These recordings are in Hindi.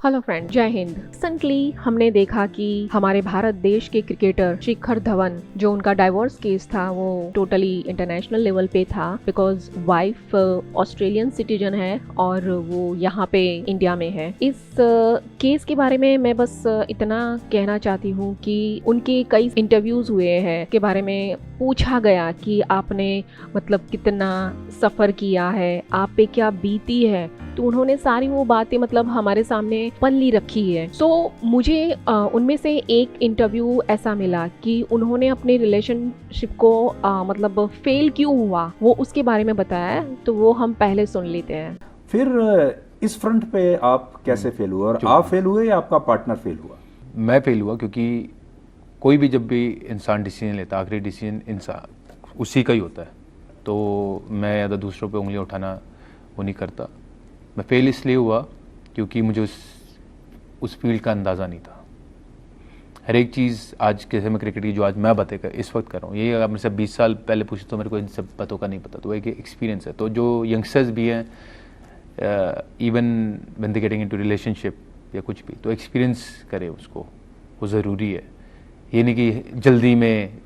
हेलो फ्रेंड, जय हिंद। रिसेंटली हमने देखा कि हमारे भारत देश के क्रिकेटर शिखर धवन, जो उनका डाइवोर्स केस था वो टोटली इंटरनेशनल लेवल पे था, बिकॉज वाइफ ऑस्ट्रेलियन सिटीजन है और वो यहाँ पे इंडिया में है। इस केस के बारे में मैं बस इतना कहना चाहती हूँ कि उनके कई इंटरव्यूज हुए हैं के बारे में पूछा गया कि आपने मतलब कितना सफ़र किया है, आप पे क्या बीती है, तो उन्होंने सारी वो बातें मतलब हमारे सामने पल्ली रखी है। सो मुझे उनमें से एक इंटरव्यू ऐसा मिला कि उन्होंने अपने रिलेशनशिप को मतलब फेल क्यों हुआ वो उसके बारे में बताया, तो वो हम पहले सुन लेते हैं। फिर इस फ्रंट पे आप कैसे फेल हुए, और आप फेल हुए या आपका पार्टनर फेल हुआ? मैं फेल हुआ, क्योंकि कोई भी जब भी इंसान डिसीजन लेता है, आखिरी डिसीजन इंसान उसी का ही होता है। तो मैं ज़्यादा दूसरों पे उंगलियां उठाना वो नहीं करता। मैं फेल इसलिए हुआ क्योंकि मुझे उस फील्ड का अंदाज़ा नहीं था। हर एक चीज़ आज कैसे मैं क्रिकेट की जो आज मैं बातें इस वक्त कर रहा हूँ, ये अगर मेरे से 20 साल पहले पूछे तो मेरे को इन सब बातों का नहीं पता। तो एक एक्सपीरियंस है। तो जो यंगस्टर्स भी हैं, even when they getting into relationship या कुछ भी, तो एक्सपीरियंस करे उसको, वो ज़रूरी है। ये नहीं कि जल्दी में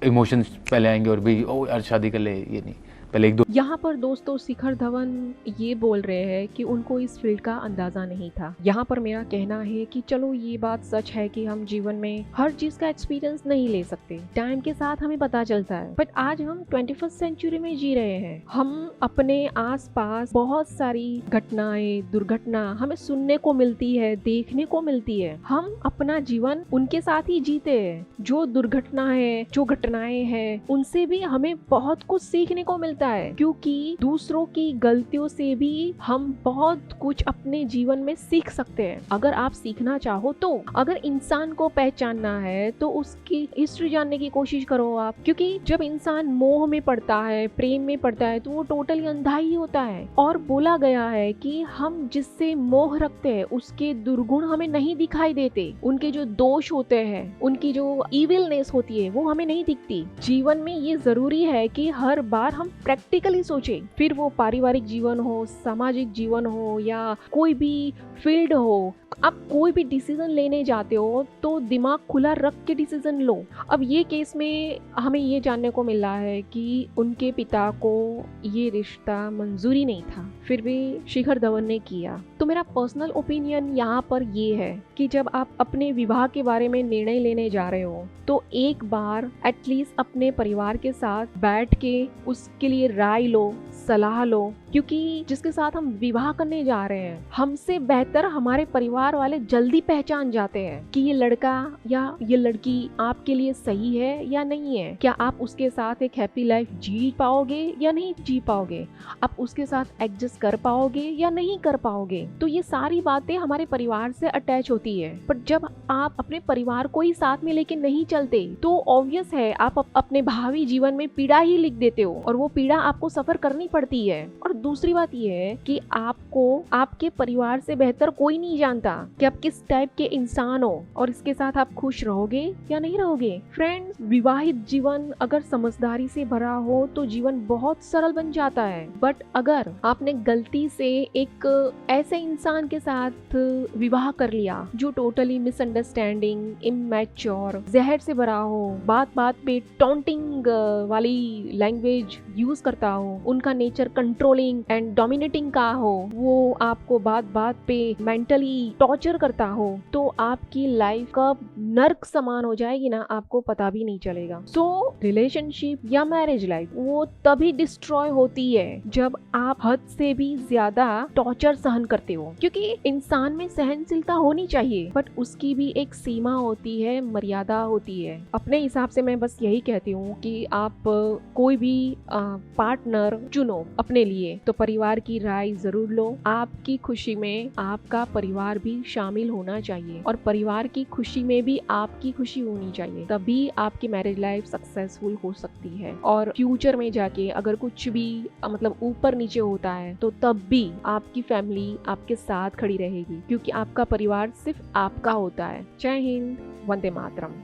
इमोशंस पहले आएंगे और भी ओ यार शादी कर ले, ये नहीं। पहले एक दो यहाँ पर दोस्तों शिखर धवन ये बोल रहे हैं कि उनको इस फील्ड का अंदाजा नहीं था। यहाँ पर मेरा कहना है कि चलो ये बात सच है कि हम जीवन में हर चीज का एक्सपीरियंस नहीं ले सकते, टाइम के साथ हमें पता चलता है। बट आज हम 21st सेंचुरी में जी रहे हैं। हम अपने आसपास बहुत सारी घटनाएं, दुर्घटना हमें सुनने को मिलती है, देखने को मिलती है। हम अपना जीवन उनके साथ ही जीते हैं। जो दुर्घटना है, जो घटनाएं हैं, उनसे भी हमें बहुत कुछ सीखने को मिलता है, क्योंकि दूसरों की गलतियों से भी हम बहुत कुछ अपने जीवन में सीख सकते हैं। अगर आप सीखना चाहो तो, अगर इंसान को पहचानना है तो उसकी हिस्ट्री जानने की कोशिश करो आप, क्योंकि जब इंसान मोह में पड़ता है, प्रेम में पड़ता है, तो वो टोटली अंधा ही होता है। और बोला गया है कि हम जिससे मोह रखते हैं उसके दुर्गुण हमें नहीं दिखाई देते, उनके जो दोष होते हैं, उनकी जो इविलनेस होती है वो हमें नहीं दिखती। जीवन में ये जरूरी है कि हर बार हम प्रैक्टिकली सोचे, फिर वो पारिवारिक जीवन हो, सामाजिक जीवन हो या कोई भी फील्ड हो। आप कोई भी डिसीजन लेने जाते हो तो दिमाग खुला रख के डिसीजन लो। अब ये केस में हमें ये जानने को मिला है कि उनके पिता को ये रिश्ता मंजूरी नहीं था, फिर भी शिखर धवन ने किया। तो मेरा पर्सनल ओपिनियन यहाँ पर ये है कि जब आप अपने विवाह के बारे में निर्णय लेने जा रहे हो तो एक बार एटलीस्ट अपने परिवार के साथ बैठ के उसके लिए राय लो, सलाह लो, क्योंकि जिसके साथ हम विवाह करने जा रहे हैं हमसे बेहतर हमारे परिवार वाले जल्दी पहचान जाते हैं कि ये लड़का या ये लड़की आपके लिए सही है या नहीं है। क्या आप उसके साथ एक हैप्पी लाइफ जी पाओगे या नहीं जी पाओगे, आप उसके साथ एडजस्ट कर पाओगे या नहीं कर पाओगे। तो ये सारी बातें हमारे परिवार से अटैच होती है। बट जब आप अपने परिवार को ही साथ में लेके नहीं चलते तो ऑब्वियस है आप अपने भावी जीवन में पीड़ा ही लिख देते हो, और वो पीड़ा आपको सफर करनी पड़ती है। और दूसरी बात ये है कि आपको आपके परिवार से बेहतर कोई नहीं जानता कि आप किस टाइप के इंसान हो और इसके साथ आप खुश रहोगे या नहीं रहोगे। फ्रेंड्स, विवाहित जीवन अगर समझदारी से भरा हो तो जीवन बहुत सरल बन जाता है। बट अगर आपने गलती से एक ऐसे इंसान के साथ विवाह कर लिया जो टोटली मिसअंडरस्टैंडिंग, इमैच्योर, जहर से भरा हो, बात बात पे टॉन्टिंग वाली लैंग्वेज यूज करता हो, उनका नेचर कंट्रोलिंग एंड डोमिनेटिंग का हो, वो आपको बात बात पे मेंटली टॉर्चर करता हो, तो आपकी लाइफ कब नर्क समान हो जाएगी ना, आपको पता भी नहीं चलेगा। सो रिलेशनशिप या मैरिज लाइफ वो तभी डिस्ट्रॉय होती है जब आप हद से भी ज्यादा टॉर्चर सहन करते हो, क्योंकि इंसान में सहनशीलता होनी चाहिए बट उसकी भी एक सीमा होती है, मर्यादा होती है। अपने हिसाब से मैं बस यही कहती हूँ कि आप कोई भी पार्टनर चुनो अपने लिए तो परिवार की राय जरूर लो। आपकी खुशी में आपका परिवार भी शामिल होना चाहिए और परिवार की खुशी में भी आपकी खुशी होनी चाहिए, तभी आपकी मैरिज लाइफ सक्सेसफुल हो सकती है। और फ्यूचर में जाके अगर कुछ भी मतलब ऊपर नीचे होता है तो तब भी आपकी फैमिली आपके साथ खड़ी रहेगी, क्योंकि आपका परिवार सिर्फ आपका होता है। जय हिंद, वंदे मातरम।